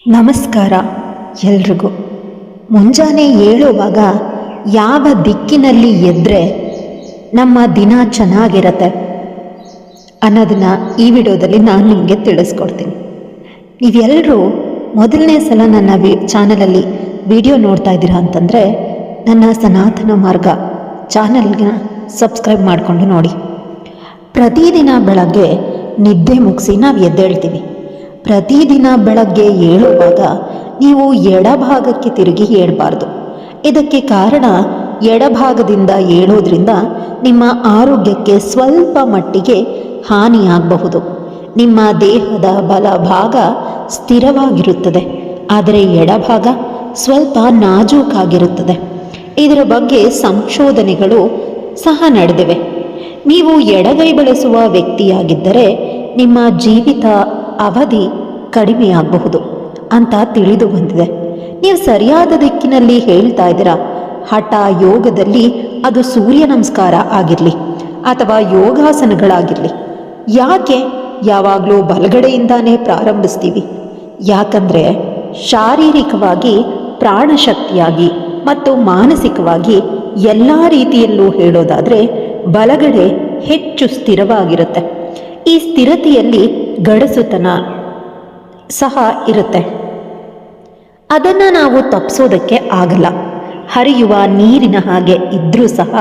ನಮಸ್ಕಾರ ಎಲ್ರಿಗೂ. ಮುಂಜಾನೆ ಏಳುವಾಗ ಯಾವ ದಿಕ್ಕಿನಲ್ಲಿ ಎದ್ದರೆ ನಮ್ಮ ದಿನ ಚೆನ್ನಾಗಿರತ್ತೆ ಅನ್ನೋದನ್ನು ಈ ವಿಡಿಯೋದಲ್ಲಿ ನಾನು ನಿಮಗೆ ತಿಳಿಸ್ಕೊಡ್ತೀನಿ. ನೀವೆಲ್ಲರೂ ಮೊದಲನೇ ಸಲ ನನ್ನ ಚಾನಲಲ್ಲಿ ವಿಡಿಯೋ ನೋಡ್ತಾ ಇದ್ದೀರಾ ಅಂತಂದರೆ ನನ್ನ ಸನಾತನ ಮಾರ್ಗ ಚಾನಲ್ನ ಸಬ್ಸ್ಕ್ರೈಬ್ ಮಾಡಿಕೊಂಡು ನೋಡಿ. ಪ್ರತಿದಿನ ಬೆಳಗ್ಗೆ ನಿದ್ದೆ ಮುಗಿಸಿ ನಾವು ಎದ್ದೇಳ್ತೀವಿ. ಪ್ರತಿದಿನ ಬೆಳಗ್ಗೆ ಏಳುವಾಗ ನೀವು ಎಡಭಾಗಕ್ಕೆ ತಿರುಗಿ ಏಳಬಾರ್ದು. ಇದಕ್ಕೆ ಕಾರಣ, ಎಡಭಾಗದಿಂದ ಏಳೋದ್ರಿಂದ ನಿಮ್ಮ ಆರೋಗ್ಯಕ್ಕೆ ಸ್ವಲ್ಪ ಮಟ್ಟಿಗೆ ಹಾನಿಯಾಗಬಹುದು. ನಿಮ್ಮ ದೇಹದ ಬಲಭಾಗ ಸ್ಥಿರವಾಗಿರುತ್ತದೆ, ಆದರೆ ಎಡಭಾಗ ಸ್ವಲ್ಪ ನಾಜೂಕಾಗಿರುತ್ತದೆ. ಇದರ ಬಗ್ಗೆ ಸಂಶೋಧನೆಗಳು ಸಹ ನಡೆದಿವೆ. ನೀವು ಎಡಗೈ ಬಳಸುವ ವ್ಯಕ್ತಿಯಾಗಿದ್ದರೆ ನಿಮ್ಮ ಜೀವಿತ ಅವಧಿ ಕಡಿಮೆಯಾಗಬಹುದು ಅಂತ ತಿಳಿದು ಬಂದಿದೆ. ನೀವು ಸರಿಯಾದ ದಿಕ್ಕಿನಲ್ಲಿ ಹೇಳ್ತಾ ಇದ್ದೀರಾ. ಹಠ ಯೋಗದಲ್ಲಿ ಅದು ಸೂರ್ಯ ನಮಸ್ಕಾರ ಆಗಿರಲಿ ಅಥವಾ ಯೋಗಾಸನಗಳಾಗಿರಲಿ, ಯಾಕೆ ಯಾವಾಗಲೂ ಬಲಗಡೆಯಿಂದಾನೇ ಪ್ರಾರಂಭಿಸ್ತೀವಿ? ಯಾಕಂದರೆ ಶಾರೀರಿಕವಾಗಿ, ಪ್ರಾಣಶಕ್ತಿಯಾಗಿ ಮತ್ತು ಮಾನಸಿಕವಾಗಿ ಎಲ್ಲ ರೀತಿಯಲ್ಲೂ ಹೇಳೋದಾದರೆ ಬಲಗಡೆ ಹೆಚ್ಚು ಸ್ಥಿರವಾಗಿರುತ್ತೆ. ಈ ಸ್ಥಿರತೆಯಲ್ಲಿ ಗಡಸುತನ ಸಹ ಇರುತ್ತೆ. ಅದನ್ನು ನಾವು ತಪ್ಪಿಸೋದಕ್ಕೆ ಆಗಲ್ಲ. ಹರಿಯುವ ನೀರಿನ ಹಾಗೆ ಇದ್ರೂ ಸಹ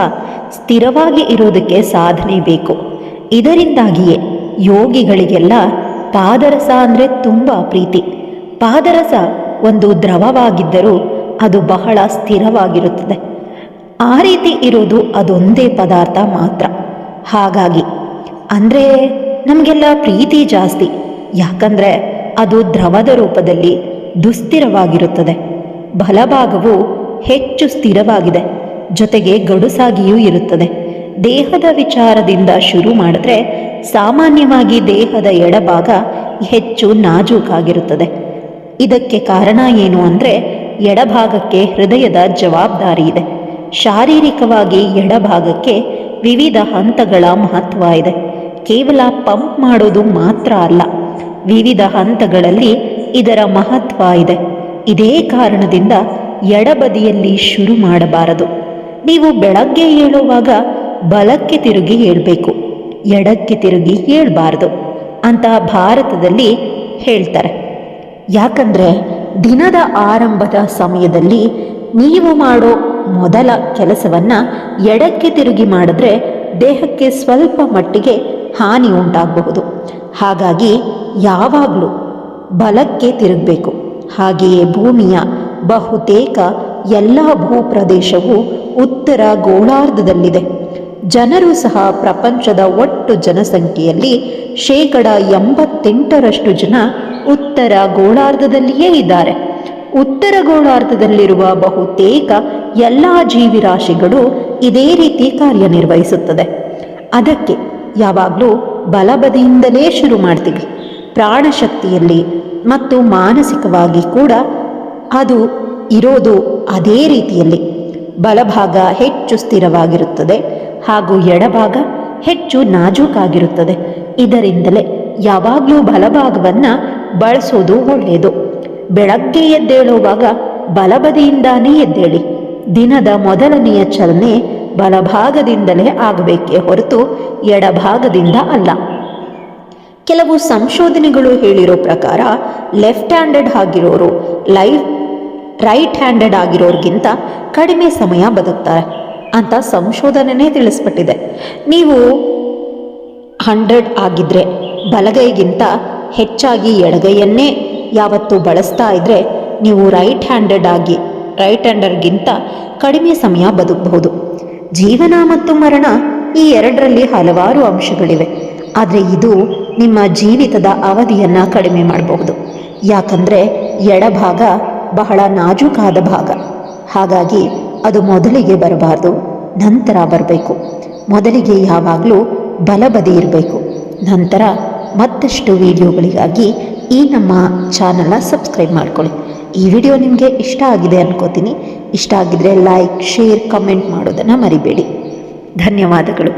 ಸ್ಥಿರವಾಗಿ ಇರೋದಕ್ಕೆ ಸಾಧನೆ ಬೇಕು. ಇದರಿಂದಾಗಿಯೇ ಯೋಗಿಗಳಿಗೆಲ್ಲ ಪಾದರಸ ಅಂದರೆ ತುಂಬ ಪ್ರೀತಿ. ಪಾದರಸ ಒಂದು ದ್ರವವಾಗಿದ್ದರೂ ಅದು ಬಹಳ ಸ್ಥಿರವಾಗಿರುತ್ತದೆ. ಆ ರೀತಿ ಇರೋದು ಅದೊಂದೇ ಪದಾರ್ಥ ಮಾತ್ರ. ಹಾಗಾಗಿ ಅಂದರೆ ನಮಗೆಲ್ಲ ಪ್ರೀತಿ ಜಾಸ್ತಿ, ಯಾಕಂದರೆ ಅದು ದ್ರವದ ರೂಪದಲ್ಲಿ ದುಸ್ಥಿರವಾಗಿರುತ್ತದೆ. ಬಲಭಾಗವು ಹೆಚ್ಚು ಸ್ಥಿರವಾಗಿದೆ, ಜೊತೆಗೆ ಗಡುಸಾಗಿಯೂ ಇರುತ್ತದೆ. ದೇಹದ ವಿಚಾರದಿಂದ ಶುರು ಮಾಡಿದ್ರೆ ಸಾಮಾನ್ಯವಾಗಿ ದೇಹದ ಎಡಭಾಗ ಹೆಚ್ಚು ನಾಜೂಕಾಗಿರುತ್ತದೆ. ಇದಕ್ಕೆ ಕಾರಣ ಏನು ಅಂದರೆ ಎಡಭಾಗಕ್ಕೆ ಹೃದಯದ ಜವಾಬ್ದಾರಿ ಇದೆ. ಶಾರೀರಿಕವಾಗಿ ಎಡಭಾಗಕ್ಕೆ ವಿವಿಧ ಹಂತಗಳ ಮಹತ್ವ ಇದೆ. ಕೇವಲ ಪಂಪ್ ಮಾಡೋದು ಮಾತ್ರ ಅಲ್ಲ, ವಿವಿಧ ಹಂತಗಳಲ್ಲಿ ಇದರ ಮಹತ್ವ ಇದೆ. ಇದೇ ಕಾರಣದಿಂದ ಎಡಬದಿಯಲ್ಲಿ ಶುರು ಮಾಡಬಾರದು. ನೀವು ಬೆಳಗ್ಗೆ ಏಳುವಾಗ ಬಲಕ್ಕೆ ತಿರುಗಿ ಏಳಬೇಕು, ಎಡಕ್ಕೆ ತಿರುಗಿ ಏಳಬಾರದು ಅಂತ ಭಾರತದಲ್ಲಿ ಹೇಳ್ತಾರೆ. ಯಾಕಂದರೆ ದಿನದ ಆರಂಭದ ಸಮಯದಲ್ಲಿ ನೀವು ಮಾಡೋ ಮೊದಲ ಕೆಲಸವನ್ನು ಎಡಕ್ಕೆ ತಿರುಗಿ ಮಾಡಿದ್ರೆ ದೇಹಕ್ಕೆ ಸ್ವಲ್ಪ ಮಟ್ಟಿಗೆ ಹಾನಿ ಉಂಟಾಗಬಹುದು. ಹಾಗಾಗಿ ಯಾವಾಗಲೂ ಬಲಕ್ಕೆ ತಿರುಗಬೇಕು. ಹಾಗೆಯೇ ಭೂಮಿಯ ಬಹುತೇಕ ಎಲ್ಲ ಭೂಪ್ರದೇಶವು ಉತ್ತರ ಗೋಳಾರ್ಧದಲ್ಲಿದೆ. ಜನರು ಸಹ ಪ್ರಪಂಚದ ಒಟ್ಟು ಜನಸಂಖ್ಯೆಯಲ್ಲಿ 88% ಜನ ಉತ್ತರ ಗೋಳಾರ್ಧದಲ್ಲಿಯೇ ಇದ್ದಾರೆ. ಉತ್ತರ ಗೋಳಾರ್ಧದಲ್ಲಿರುವ ಬಹುತೇಕ ಎಲ್ಲ ಜೀವಿರಾಶಿಗಳು ಇದೇ ರೀತಿ ಕಾರ್ಯನಿರ್ವಹಿಸುತ್ತದೆ. ಅದಕ್ಕೆ ಯಾವಾಗಲೂ ಬಲಬದಿಯಿಂದಲೇ ಶುರು ಮಾಡ್ತೀವಿ. ಪ್ರಾಣಶಕ್ತಿಯಲ್ಲಿ ಮತ್ತು ಮಾನಸಿಕವಾಗಿ ಕೂಡ ಅದು ಇರೋದು ಅದೇ ರೀತಿಯಲ್ಲಿ. ಬಲಭಾಗ ಹೆಚ್ಚು ಸ್ಥಿರವಾಗಿರುತ್ತದೆ ಹಾಗೂ ಎಡಭಾಗ ಹೆಚ್ಚು ನಾಜೂಕಾಗಿರುತ್ತದೆ. ಇದರಿಂದಲೇ ಯಾವಾಗಲೂ ಬಲಭಾಗವನ್ನು ಬಳಸೋದು ಒಳ್ಳೆಯದು. ಬೆಳಗ್ಗೆ ಎದ್ದೇಳುವಾಗ ಬಲಬದಿಯಿಂದಾನೇ ಎದ್ದೇಳಿ. ದಿನದ ಮೊದಲನೆಯ ಚಲನೆ ಬಲಭಾಗದಿಂದಲೇ ಆಗಬೇಕೇ ಹೊರತು ಎಡಭಾಗದಿಂದ ಅಲ್ಲ. ಕೆಲವು ಸಂಶೋಧನೆಗಳು ಹೇಳಿರೋ ಪ್ರಕಾರ ಲೆಫ್ಟ್ ಹ್ಯಾಂಡೆಡ್ ಆಗಿರೋರು ರೈಟ್ ಹ್ಯಾಂಡೆಡ್ ಆಗಿರೋರಿಗಿಂತ ಕಡಿಮೆ ಸಮಯ ಬದುಕ್ತಾರೆ ಅಂತ ಸಂಶೋಧನೆನೇ ತಿಳಿಸ್ಬಿಟ್ಟಿದೆ. ನೀವು 100 ಆಗಿದ್ರೆ ಬಲಗೈಗಿಂತ ಹೆಚ್ಚಾಗಿ ಎಡಗೈಯನ್ನೇ ಯಾವತ್ತೂ ಬಳಸ್ತಾ ಇದ್ದರೆ ನೀವು ರೈಟ್ ಹ್ಯಾಂಡರ್ಗಿಂತ ಕಡಿಮೆ ಸಮಯ ಬದುಕಬಹುದು. ಜೀವನ ಮತ್ತು ಮರಣ ಈ ಎರಡರಲ್ಲಿ ಹಲವಾರು ಅಂಶಗಳಿವೆ. ಆದರೆ ಇದು ನಿಮ್ಮ ಜೀವಿತದ ಅವಧಿಯನ್ನು ಕಡಿಮೆ ಮಾಡಬಹುದು. ಯಾಕಂದರೆ ಎಡಭಾಗ ಬಹಳ ನಾಜೂಕಾದ ಭಾಗ. ಹಾಗಾಗಿ ಅದು ಮೊದಲಿಗೆ ಬರಬಾರ್ದು, ನಂತರ ಬರಬೇಕು. ಮೊದಲಿಗೆ ಯಾವಾಗಲೂ ಬಲಬದಿ ಇರಬೇಕು. ನಂತರ ಮತ್ತಷ್ಟು ವಿಡಿಯೋಗಳಿಗಾಗಿ ಈ ನಮ್ಮ ಚಾನಲ್ನ ಸಬ್ಸ್ಕ್ರೈಬ್ ಮಾಡ್ಕೊಳ್ಳಿ. ಈ ವಿಡಿಯೋ ನಿಮಗೆ ಇಷ್ಟ ಆಗಿದೆ ಅನ್ಕೋತೀನಿ. ಇಷ್ಟ ಆಗಿದ್ರೆ ಲೈಕ್, ಶೇರ್, ಕಮೆಂಟ್ ಮಾಡೋದನ್ನು ಮರಿಬೇಡಿ. ಧನ್ಯವಾದಗಳು.